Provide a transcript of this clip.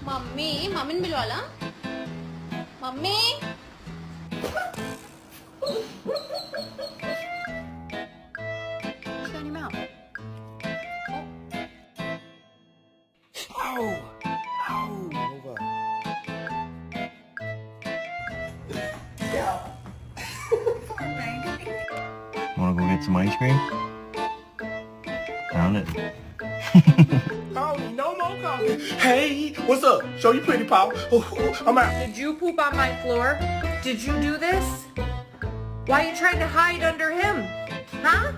Mummy मम्मीని పిలవాలా mummy Shut your mouth. Ow! Ow! Over. Wanna go get some ice cream? Found it. Coffee, no more coffee. Hey, what's up? Show you pretty pal. I'm out. Did you poop on my floor? Did you do this? Why are you trying to hide under him? Huh?